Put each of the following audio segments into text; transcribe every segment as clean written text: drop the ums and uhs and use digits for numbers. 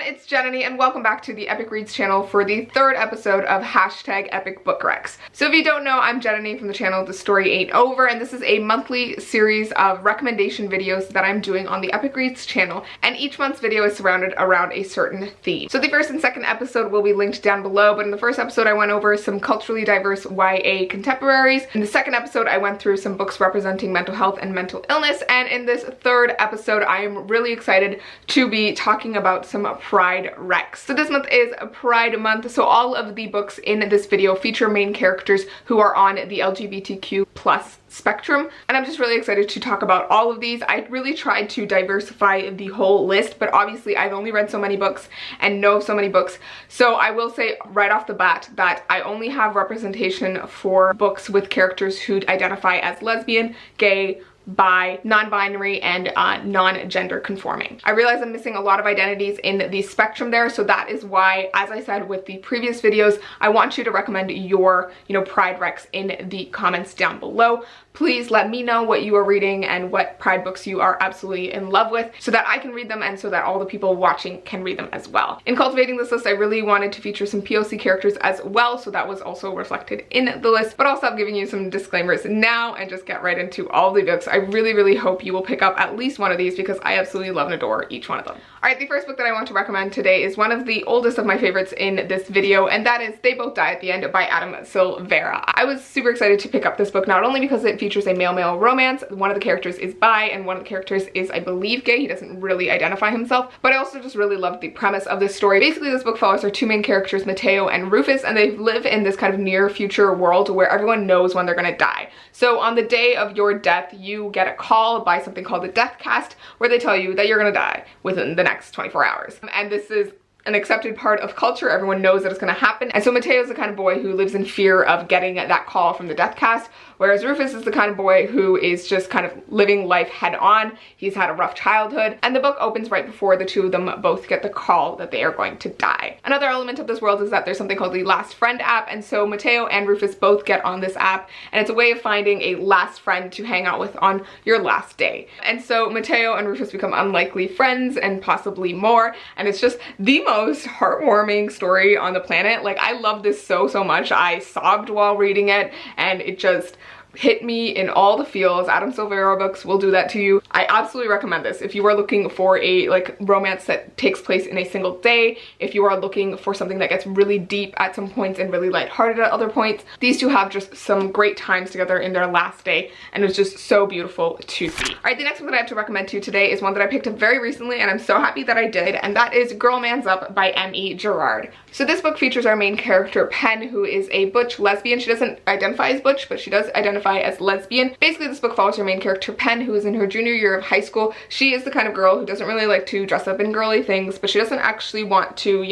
everyone, it's Jananie and welcome back to the Epic Reads channel for the third episode of #EpicBookRecs. So if you don't know, I'm Jananie from the channel The Story Ain't Over, and this is a monthly series of recommendation videos that I'm doing on the Epic Reads channel, and each month's video is surrounded around a certain theme. So the first and second episode will be linked down below, but in the first episode I went over some culturally diverse YA contemporaries. In the second episode I went through some books representing mental health and mental illness, and in this third episode I am really excited to be talking about some Pride RECS. So this month is Pride Month, so all of the books in this video feature main characters who are on the LGBTQ+ spectrum, and I'm just really excited to talk about all of these. I really tried to diversify the whole list, but obviously I've only read so many books and know so many books, so I will say right off the bat that I only have representation for books with characters who identify as lesbian, gay, bi, non-binary, and non-gender conforming. I realize I'm missing a lot of identities in the spectrum there, so that is why, as I said with the previous videos, I want you to recommend your, Pride RECS in the comments down below. Please let me know what you are reading and what Pride books you are absolutely in love with so that I can read them and so that all the people watching can read them as well. In cultivating this list, I really wanted to feature some POC characters as well, so that was also reflected in the list, but I'll stop giving you some disclaimers now and just get right into all the books. I really hope you will pick up at least one of these because I absolutely love and adore each one of them. Alright, the first book that I want to recommend today is one of the oldest of my favorites in this video, and that is They Both Die at the End by Adam Silvera. I was super excited to pick up this book, not only because it features a male-male romance, one of the characters is bi, and one of the characters is, I believe, gay. He doesn't really identify himself, but I also just really loved the premise of this story. Basically, this book follows our two main characters, Mateo and Rufus, and they live in this kind of near future world where everyone knows when they're gonna die. So on the day of your death, you get a call by something called the Death Cast, where they tell you that you're gonna die within the next 24 hours. And this is an accepted part of culture. Everyone knows that it's going to happen. And so Mateo is the kind of boy who lives in fear of getting that call from the Death Cast, whereas Rufus is the kind of boy who is just kind of living life head on. He's had a rough childhood, and the book opens right before the two of them both get the call that they are going to die. Another element of this world is that there's something called the Last Friend app, and so Mateo and Rufus both get on this app, and it's a way of finding a last friend to hang out with on your last day. And so Mateo and Rufus become unlikely friends and possibly more, and it's just the most heartwarming story on the planet. Like, I love this so much. I sobbed while reading it, and it just hit me in all the feels. Adam Silvera books will do that to you. I absolutely recommend this if you are looking for a romance that takes place in a single day, if you are looking for something that gets really deep at some points and really lighthearted at other points. These two have just some great times together in their last day, and it's just so beautiful to see. Alright, the next one that I have to recommend to you today is one that I picked up very recently, and I'm so happy that I did, and that is Girl Man's Up by M.E. Girard. So this book features our main character, Pen, who is a butch lesbian. She doesn't identify as butch, but she does identify as lesbian. Basically, this book follows her main character, Pen, who is in her junior year of high school. She is the kind of girl who doesn't really like to dress up in girly things, but she doesn't actually want to,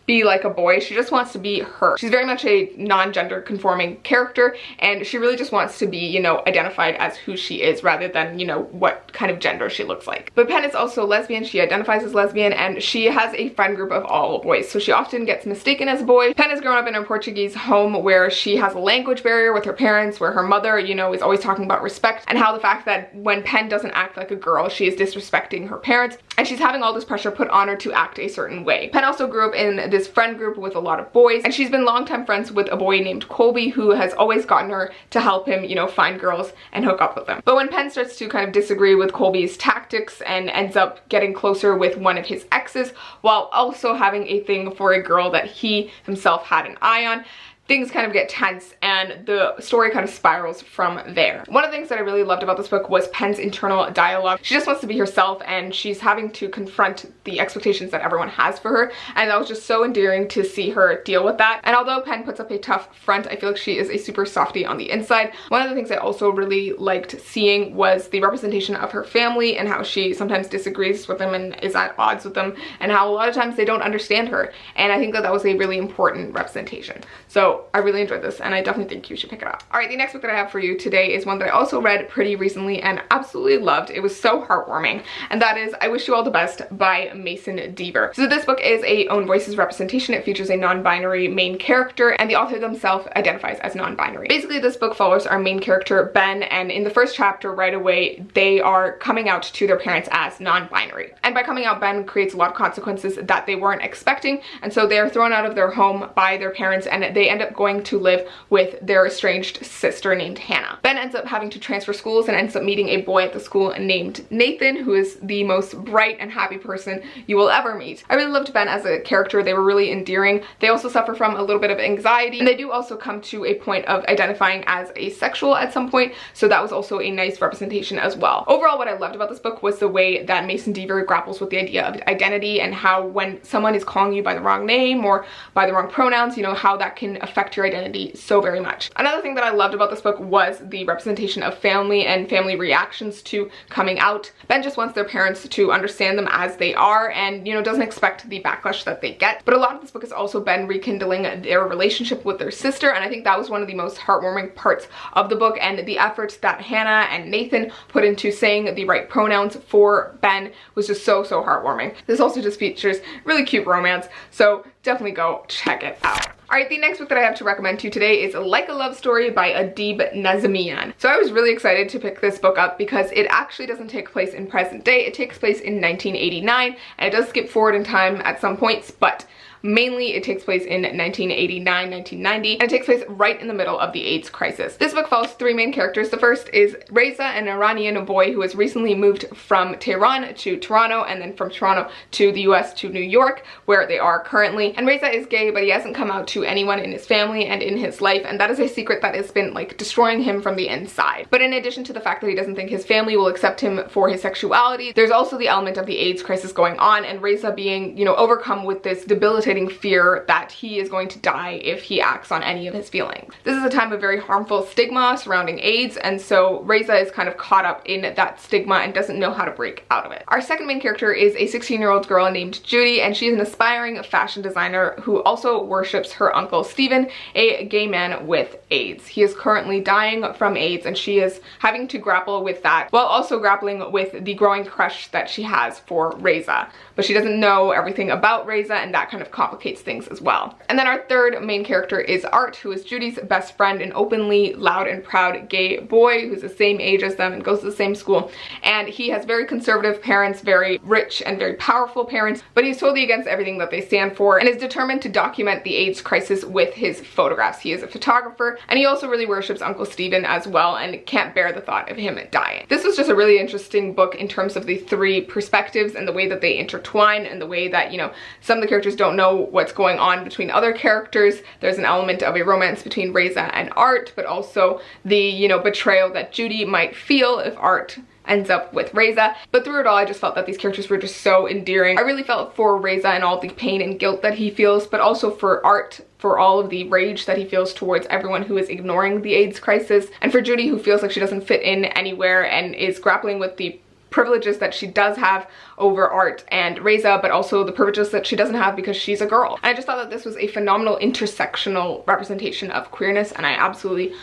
be like a boy. She just wants to be her. She's very much a non-gender conforming character, and she really just wants to be, identified as who she is rather than, what kind of gender she looks like. But Pen is also lesbian. She identifies as lesbian, and she has a friend group of all boys, so she often gets mistaken as a boy. Pen has grown up in a Portuguese home where she has a language barrier with her parents, where her mother, is always talking about respect, and how the fact that when Pen doesn't act like a girl, she is disrespecting her parents, and she's having all this pressure put on her to act a certain way. Pen also grew up in this friend group with a lot of boys, and she's been longtime friends with a boy named Colby, who has always gotten her to help him, find girls and hook up with them. But when Pen starts to kind of disagree with Colby's tactics and ends up getting closer with one of his exes, while also having a thing for a girl that he himself had an eye on, things kind of get tense and the story kind of spirals from there. One of the things that I really loved about this book was Pen's internal dialogue. She just wants to be herself, and she's having to confront the expectations that everyone has for her, and that was just so endearing to see her deal with that. And although Pen puts up a tough front, I feel like she is a super softie on the inside. One of the things I also really liked seeing was the representation of her family and how she sometimes disagrees with them and is at odds with them, and how a lot of times they don't understand her, and I think that that was a really important representation. So So I really enjoyed this and I definitely think you should pick it up. Alright, the next book that I have for you today is one that I also read pretty recently and absolutely loved. It was so heartwarming, and that is I Wish You All the Best by Mason Deaver. So this book is a own voices representation. It features a non-binary main character and the author themselves identifies as non-binary. Basically this book follows our main character Ben, and in the first chapter right away they are coming out to their parents as non-binary. And by coming out, Ben creates a lot of consequences that they weren't expecting, and so they are thrown out of their home by their parents and they end up going to live with their estranged sister named Hannah. Ben ends up having to transfer schools and ends up meeting a boy at the school named Nathan, who is the most bright and happy person you will ever meet. I really loved Ben as a character. They were really endearing. They also suffer from a little bit of anxiety, and they do also come to a point of identifying as asexual at some point, so that was also a nice representation as well. Overall, what I loved about this book was the way that Mason Deaver grapples with the idea of identity and how when someone is calling you by the wrong name or by the wrong pronouns, you know, how that can affect your identity so very much. Another thing that I loved about this book was the representation of family and family reactions to coming out. Ben just wants their parents to understand them as they are and, you know, doesn't expect the backlash that they get. But a lot of this book is also Ben rekindling their relationship with their sister, and I think that was one of the most heartwarming parts of the book, and the efforts that Hannah and Nathan put into saying the right pronouns for Ben was just so heartwarming. This also just features really cute romance, so definitely go check it out. Alright, the next book that I have to recommend to you today is Like a Love Story by Adib Nazemian. So I was really excited to pick this book up because it actually doesn't take place in present day. It takes place in 1989, and it does skip forward in time at some points, but mainly it takes place in 1989, 1990, and it takes place right in the middle of the AIDS crisis. This book follows three main characters. The first is Reza, an Iranian boy who has recently moved from Tehran to Toronto, and then from Toronto to the US to New York, where they are currently. And Reza is gay, but he hasn't come out to anyone in his family and in his life, and that is a secret that has been like destroying him from the inside. But in addition to the fact that he doesn't think his family will accept him for his sexuality, there's also the element of the AIDS crisis going on, and Reza being, you know, overcome with this debilitating fear that he is going to die if he acts on any of his feelings. This is a time of very harmful stigma surrounding AIDS, and so Reza is kind of caught up in that stigma and doesn't know how to break out of it. Our second main character is a 16-year-old girl named Judy, and she's an aspiring fashion designer who also worships her uncle Stephen, a gay man with AIDS. He is currently dying from AIDS, and she is having to grapple with that while also grappling with the growing crush that she has for Reza. But she doesn't know everything about Reza, and that kind of complicates things as well. And then our third main character is Art, who is Judy's best friend, an openly loud and proud gay boy who's the same age as them and goes to the same school. And he has very conservative parents, very rich and very powerful parents, but he's totally against everything that they stand for and is determined to document the AIDS crisis with his photographs. He is a photographer, and he also really worships Uncle Stephen as well and can't bear the thought of him dying. This was just a really interesting book in terms of the three perspectives and the way that they intertwine and the way that, you know, some of the characters don't know what's going on between other characters. There's an element of a romance between Reza and Art, but also the, you know, betrayal that Judy might feel if Art ends up with Reza. But through it all, I just felt that these characters were just so endearing. I really felt for Reza and all the pain and guilt that he feels, but also for Art, for all of the rage that he feels towards everyone who is ignoring the AIDS crisis, and for Judy, who feels like she doesn't fit in anywhere and is grappling with the privileges that she does have over Art and Reza, but also the privileges that she doesn't have because she's a girl. And I just thought that this was a phenomenal intersectional representation of queerness, and I absolutely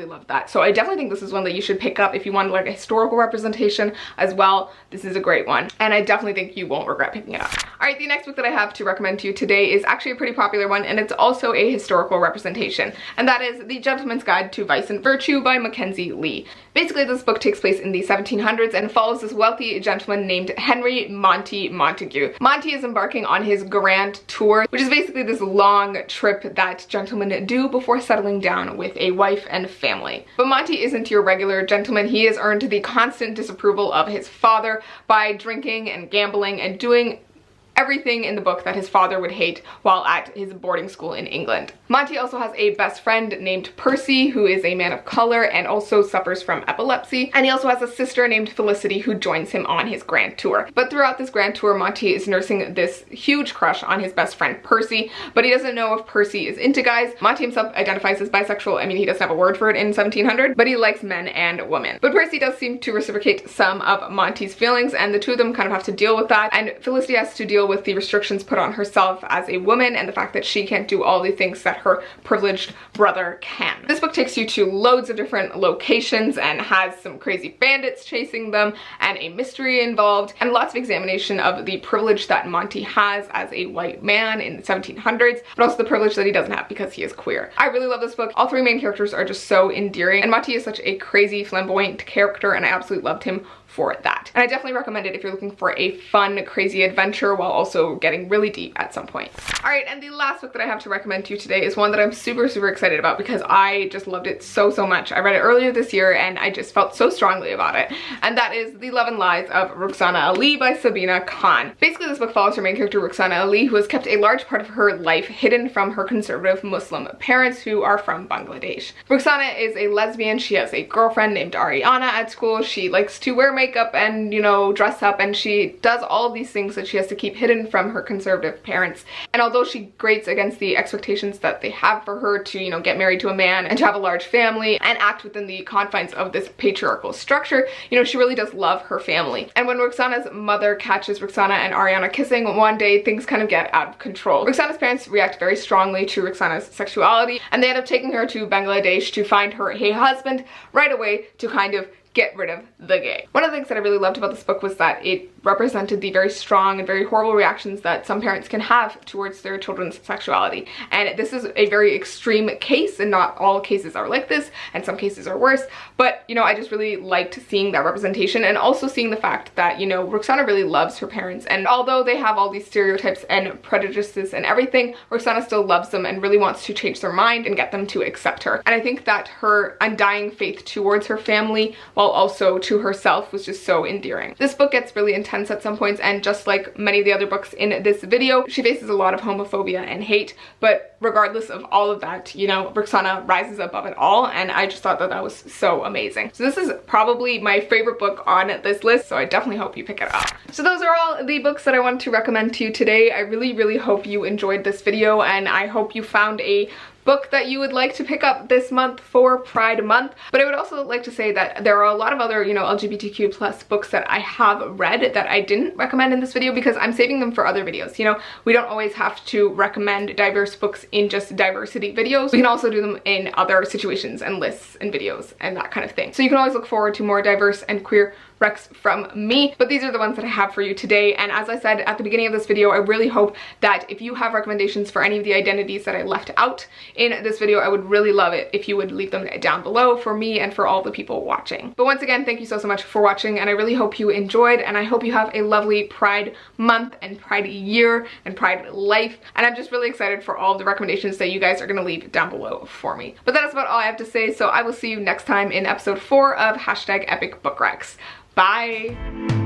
loved that. So I definitely think this is one that you should pick up if you want like a historical representation as well. This is a great one, and I definitely think you won't regret picking it up. Alright, the next book that I have to recommend to you today is actually a pretty popular one, and it's also a historical representation, and that is The Gentleman's Guide to Vice and Virtue by Mackenzie Lee. Basically, this book takes place in the 1700s and follows this wealthy gentleman named Henry Monty Montague. Monty is embarking on his grand tour, which is basically this long trip that gentlemen do before settling down with a wife and family. But Monty isn't your regular gentleman. He has earned the constant disapproval of his father by drinking and gambling and doing everything in the book that his father would hate while at his boarding school in England. Monty also has a best friend named Percy, who is a man of color and also suffers from epilepsy, and he also has a sister named Felicity who joins him on his grand tour. But throughout this grand tour, Monty is nursing this huge crush on his best friend Percy, but he doesn't know if Percy is into guys. Monty himself identifies as bisexual. I mean, he doesn't have a word for it in 1700, but he likes men and women. But Percy does seem to reciprocate some of Monty's feelings, and the two of them kind of have to deal with that, and Felicity has to deal with the restrictions put on herself as a woman and the fact that she can't do all the things that her privileged brother can. This book takes you to loads of different locations and has some crazy bandits chasing them and a mystery involved and lots of examination of the privilege that Monty has as a white man in the 1700s, but also the privilege that he doesn't have because he is queer. I really love this book. All three main characters are just so endearing, and Monty is such a crazy, flamboyant character, and I absolutely loved him for that. And I definitely recommend it if you're looking for a fun, crazy adventure while also getting really deep at some point. All right, and the last book that I have to recommend to you today is one that I'm super, super excited about because I just loved it so, so much. I read it earlier this year and I just felt so strongly about it. And that is The Love and Lies of Roxanna Ali by Sabina Khan. Basically, this book follows her main character, Roxanna Ali, who has kept a large part of her life hidden from her conservative Muslim parents who are from Bangladesh. Roxanna is a lesbian. She has a girlfriend named Ariana at school. She likes to wear makeup and, you know, dress up, and she does all of these things that she has to keep hidden from her conservative parents. And although she grates against the expectations that they have for her to, you know, get married to a man and to have a large family and act within the confines of this patriarchal structure, you know, she really does love her family. And when Roxanna's mother catches Roxanna and Ariana kissing one day, things kind of get out of control. Roxanna's parents react very strongly to Roxanna's sexuality, and they end up taking her to Bangladesh to find her a husband right away to kind of get rid of the gay. One of the things that I really loved about this book was that it represented the very strong and very horrible reactions that some parents can have towards their children's sexuality. And this is a very extreme case, and not all cases are like this, and some cases are worse. But, you know, I just really liked seeing that representation, and also seeing the fact that, you know, Roxanna really loves her parents. And although they have all these stereotypes and prejudices and everything, Roxanna still loves them and really wants to change their mind and get them to accept her. And I think that her undying faith towards her family, while also to herself, was just so endearing. This book gets really intense at some points, and just like many of the other books in this video, she faces a lot of homophobia and hate, but regardless of all of that, you know, Roxanna rises above it all, and I just thought that that was so amazing. So this is probably my favorite book on this list, so I definitely hope you pick it up. So those are all the books that I wanted to recommend to you today. I really, really hope you enjoyed this video, and I hope you found a book that you would like to pick up this month for Pride Month. But I would also like to say that there are a lot of other, you know, LGBTQ plus books that I have read that I didn't recommend in this video because I'm saving them for other videos. You know, we don't always have to recommend diverse books in just diversity videos. We can also do them in other situations and lists and videos and that kind of thing. So you can always look forward to more diverse and queer recs from me, but these are the ones that I have for you today. And as I said at the beginning of this video, I really hope that if you have recommendations for any of the identities that I left out in this video, I would really love it if you would leave them down below for me and for all the people watching. But once again, thank you so much for watching, and I really hope you enjoyed, and I hope you have a lovely Pride month and Pride year and Pride life. And I'm just really excited for all the recommendations that you guys are gonna leave down below for me. But that is about all I have to say, so I will see you next time in episode 4 of #EpicBookRecs. Bye!